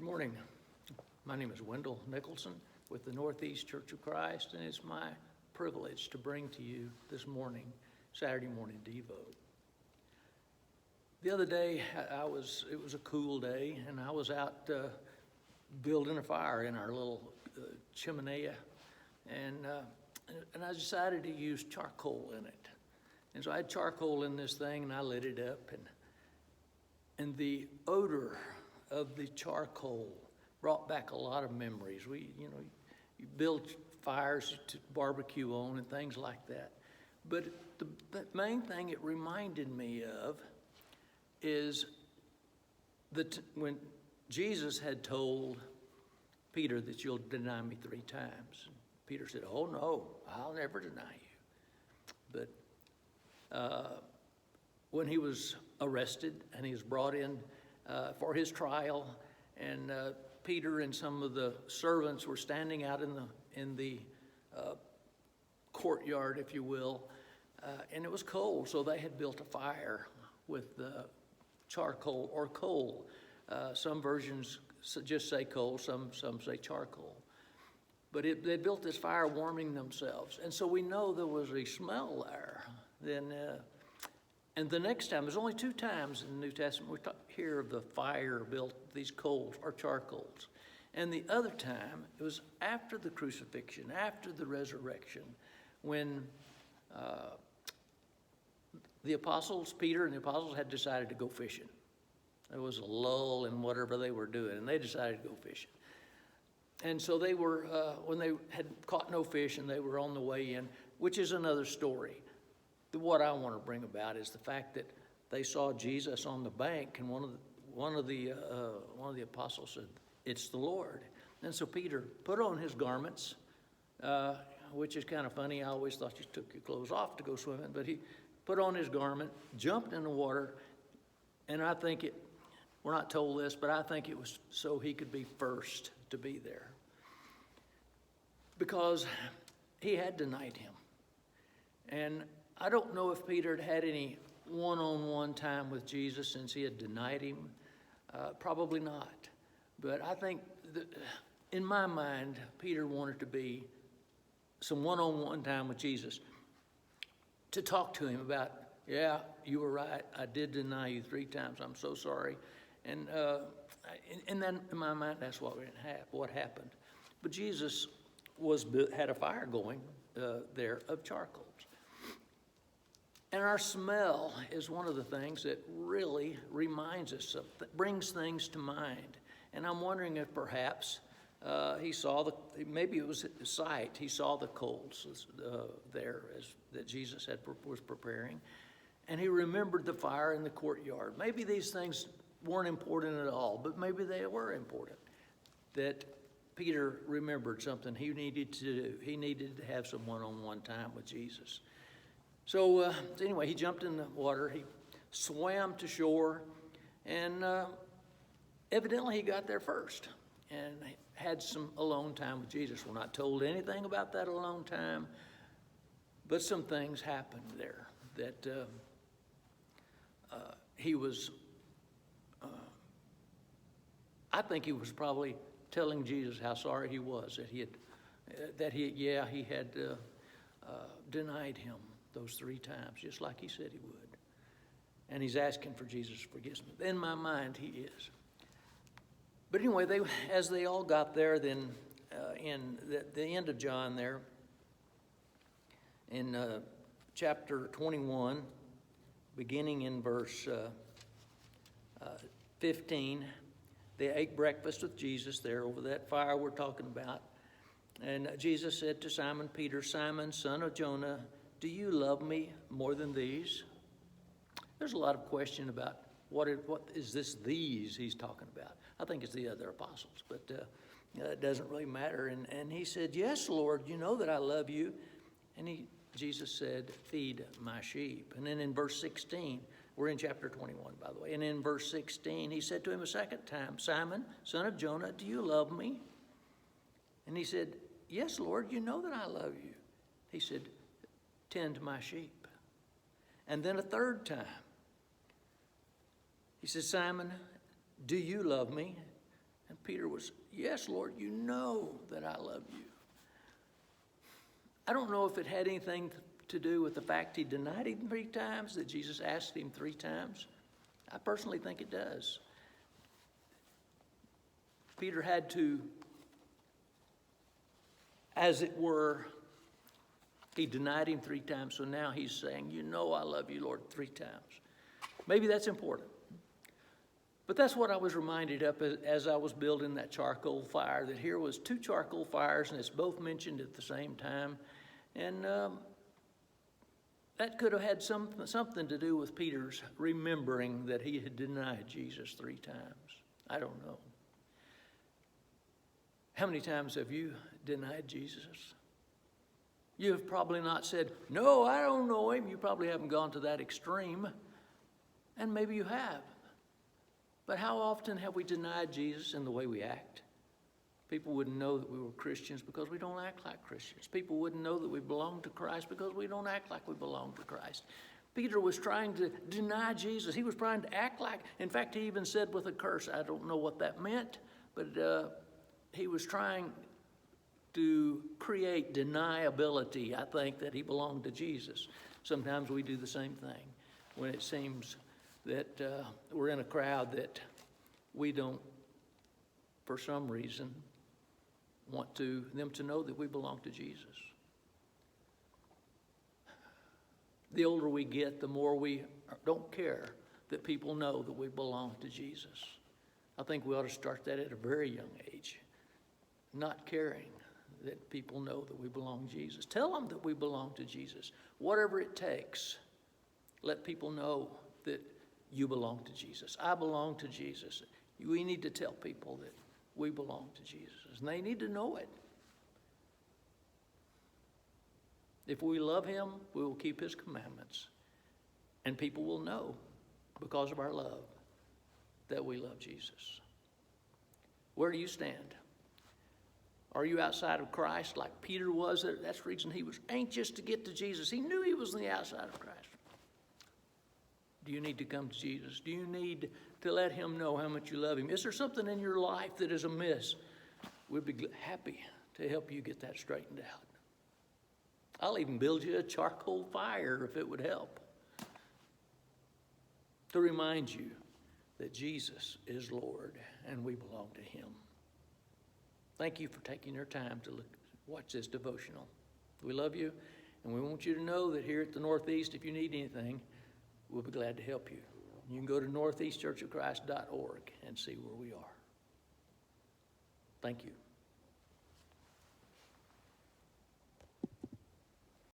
Morning. My name is Wendell Nicholson with the Northeast Church of Christ, and it's my privilege to bring to you this morning, Saturday morning Devo. The other day, it was a cool day, and I was out building a fire in our little chimney, and I decided to use charcoal in it. And so I had charcoal in this thing, and I lit it up, and the odor of the charcoal brought back a lot of memories. You build fires to barbecue on and things like that. But the main thing it reminded me of is that when Jesus had told Peter that you'll deny me 3 times. Peter said, "Oh no, I'll never deny you." But when he was arrested and he was brought in for his trial, and Peter and some of the servants were standing out in the courtyard, if you will, and it was cold, so they had built a fire with charcoal or coal. Some versions just say coal, some say charcoal. But they built this fire warming themselves, and so we know there was a smell there. And the next time, there's only 2 times in the New Testament we hear of the fire built, these coals or charcoals. And the other time, it was after the crucifixion, after the resurrection, when Peter and the apostles had decided to go fishing. There was a lull in whatever they were doing, and they decided to go fishing. And so they were, when they had caught no fish and they were on the way in, which is another story. What I want to bring about is the fact that they saw Jesus on the bank, and one of the apostles said, "It's the Lord." And so Peter put on his garments, which is kind of funny. I always thought you took your clothes off to go swimming, but he put on his garment, jumped in the water, and I think we're not told this, but I think it was so he could be first to be there, because he had denied him. And I don't know if Peter had any one-on-one time with Jesus since he had denied him. Probably not. But I think that in my mind, Peter wanted to be some one-on-one time with Jesus to talk to him about, "Yeah, you were right. I did deny you 3 times. I'm so sorry." And then in my mind, that's what happened. But Jesus had a fire going there of charcoals. And our smell is one of the things that really reminds us that brings things to mind. And I'm wondering if perhaps he saw maybe it was sight. He saw the coals there that Jesus was preparing. And he remembered the fire in the courtyard. Maybe these things weren't important at all, but maybe they were important. That Peter remembered something he needed to do. He needed to have some one-on-one time with Jesus. So anyway, he jumped in the water, he swam to shore, and evidently he got there first and had some alone time with Jesus. We're not told anything about that alone time, but some things happened there that he was, I think he was probably telling Jesus how sorry he was that he had denied him those 3 times, just like he said he would. And he's asking for Jesus' forgiveness. In my mind, he is. But anyway, as they all got there, then in the end of John there, in chapter 21, beginning in verse 15, they ate breakfast with Jesus there over that fire we're talking about. And Jesus said to Simon Peter, "Simon, son of Jonah, do you love me more than these?" There's a lot of question about what is this these he's talking about. I think it's the other apostles, but it doesn't really matter. And he said, "Yes, Lord, you know that I love you." And Jesus said, "Feed my sheep." And then in verse 16, we're in chapter 21, by the way. And in verse 16, he said to him a second time, "Simon, son of Jonah, do you love me?" And he said, "Yes, Lord, you know that I love you." He said, "Tend my sheep." And then a third time, he says, "Simon, do you love me?" And Peter was, yes, Lord, you know that I love you. I don't know if it had anything to do with the fact he denied him 3 times, that Jesus asked him 3 times. I personally think it does. Peter had to, as it were, he denied him 3 times, so now he's saying, you know I love you, Lord, 3 times. Maybe that's important. But that's what I was reminded of as I was building that charcoal fire, that here was 2 charcoal fires, and it's both mentioned at the same time. And that could have had something to do with Peter's remembering that he had denied Jesus 3 times. I don't know. How many times have you denied Jesus? You have probably not said, no, I don't know him. You probably haven't gone to that extreme. And maybe you have. But how often have we denied Jesus in the way we act? People wouldn't know that we were Christians because we don't act like Christians. People wouldn't know that we belong to Christ because we don't act like we belong to Christ. Peter was trying to deny Jesus. He was trying to act like, in fact, he even said with a curse, I don't know what that meant, but he was trying to create deniability, I think, that he belonged to Jesus. Sometimes we do the same thing when it seems that we're in a crowd that we don't, for some reason, want them to know that we belong to Jesus. The older we get, the more we don't care that people know that we belong to Jesus. I think we ought to start that at a very young age, not caring that people know that we belong to Jesus. Tell them that we belong to Jesus. Whatever it takes, let people know that you belong to Jesus. I belong to Jesus. We need to tell people that we belong to Jesus, and they need to know it. If we love him, we will keep his commandments, and people will know because of our love that we love Jesus. Where do you stand? Are you outside of Christ like Peter was? That's the reason he was anxious to get to Jesus. He knew he was on the outside of Christ. Do you need to come to Jesus? Do you need to let him know how much you love him? Is there something in your life that is amiss? We'd be happy to help you get that straightened out. I'll even build you a charcoal fire if it would help, to remind you that Jesus is Lord and we belong to him. Thank you for taking your time to watch this devotional. We love you, and we want you to know that here at the Northeast, if you need anything, we'll be glad to help you. You can go to northeastchurchofchrist.org and see where we are. Thank you.